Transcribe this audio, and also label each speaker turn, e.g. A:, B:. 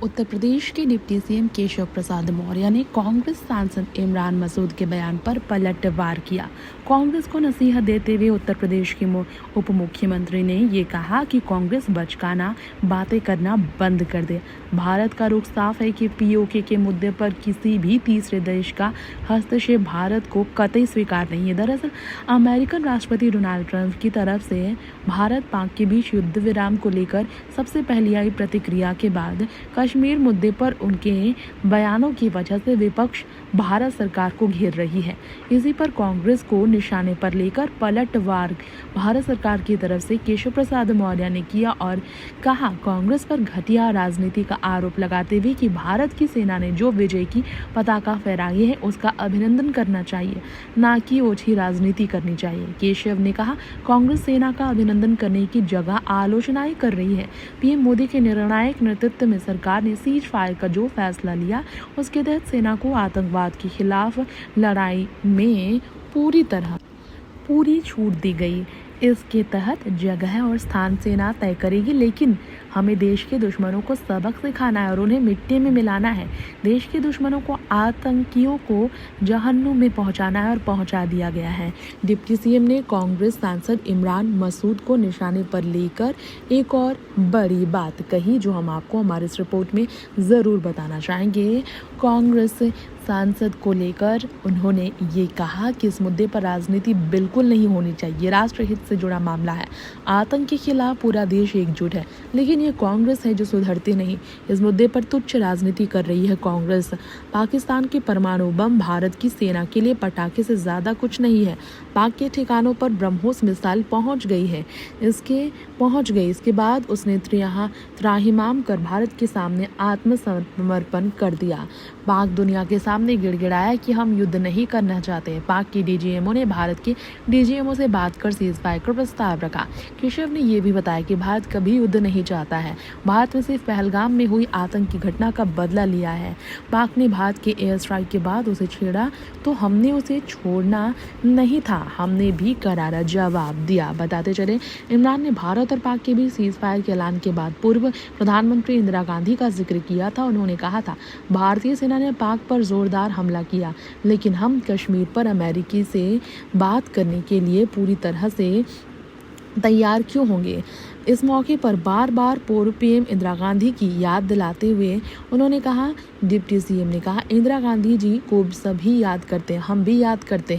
A: उत्तर प्रदेश के deputy CM Keshav Prasad Maurya ने कांग्रेस सांसद इमरान मसूद के बयान पर पलटवार किया। कांग्रेस को नसीहत देते हुए उत्तर प्रदेश के उप मुख्यमंत्री ने ये कहा कि कांग्रेस बचकाना बातें करना बंद कर दे। भारत का रुख साफ है कि पीओके के मुद्दे पर किसी भी तीसरे देश का हस्तक्षेप भारत को कतई स्वीकार नहीं है। दरअसल अमेरिकन राष्ट्रपति डोनाल्ड ट्रंप की तरफ से भारत पाक के बीच युद्ध विराम को लेकर सबसे पहली आई प्रतिक्रिया के बाद कश्मीर मुद्दे पर उनके बयानों की वजह से विपक्ष भारत सरकार को घेर रही है। इसी पर कांग्रेस को निशाने पर लेकर पलटवार भारत सरकार की तरफ से केशव प्रसाद मौर्य ने किया और कहा, कांग्रेस पर घटिया राजनीति का आरोप लगाते हुए कि भारत की सेना ने जो विजय की पताका फहराई है उसका अभिनंदन करना चाहिए, ना कि ओछी राजनीति करनी चाहिए। केशव ने कहा, कांग्रेस सेना का अभिनंदन करने की जगह आलोचनाएं कर रही है। पीएम मोदी के निर्णायक नेतृत्व में सरकार ने सीज फायर का जो फैसला लिया उसके तहत सेना को आतंकवाद के खिलाफ लड़ाई में पूरी छूट दी गई। इसके तहत जगह और स्थान सेना तय करेगी, लेकिन हमें देश के दुश्मनों को सबक सिखाना है और उन्हें मिट्टी में मिलाना है। देश के दुश्मनों को, आतंकियों को जहन्नुम में पहुंचाना है और पहुंचा दिया गया है। डिप्टी सीएम ने कांग्रेस सांसद इमरान मसूद को निशाने पर लेकर एक और बड़ी बात कही, जो हम आपको हमारे इस रिपोर्ट में ज़रूर बताना चाहेंगे। कांग्रेस सांसद को लेकर उन्होंने ये कहा कि इस मुद्दे पर राजनीति बिल्कुल नहीं होनी चाहिए। राष्ट्रहित से जुड़ा मामला है। आतंक के खिलाफ पूरा देश एकजुट है, लेकिन ये कांग्रेस है जो सुधरती नहीं। इस मुद्दे पर तुच्छ राजनीति कर रही है कांग्रेस। पाकिस्तान के परमाणु बम भारत की सेना के लिए पटाखे से ज्यादा कुछ नहीं है। पाक के ठिकानों पर ब्रह्मोस मिसाइल पहुंच गई। इसके बाद उसने त्राहिमाम कर भारत के सामने आत्मसमर्पण कर दिया। पाक दुनिया के सामने गिड़गिड़ाया कि हम युद्ध नहीं करना चाहते। पाक की डीजीएमओ ने भारत के डीजीएमओ से बात कर सीज फायर का प्रस्ताव रखा। केशव ने यह भी बताया कि भारत कभी युद्ध नहीं चाहता है। भारत ने सिर्फ पहलगाम में हुई आतंक की घटना का बदला लिया है। पाक ने भारत के एयर स्ट्राइक के बाद उसे छेड़ा तो हमने उसे छोड़ना नहीं था, हमने भी करारा जवाब दिया। बताते चले, इमरान ने भारत और पाक के बीच सीज फायर के ऐलान के बाद पूर्व प्रधानमंत्री इंदिरा गांधी का जिक्र किया था। उन्होंने कहा था, भारतीय सेना ने पाक पर जोरदार हमला किया, लेकिन हम कश्मीर पर अमेरिकी से बात करने के लिए पूरी तरह से तैयार क्यों होंगे। इस मौके पर बार बार पूर्व पीएम इंदिरा गांधी की याद दिलाते हुए उन्होंने कहा, डिप्टी सीएम ने कहा, इंदिरा गांधी जी को सभी याद करते हैं, हम भी याद करते हैं।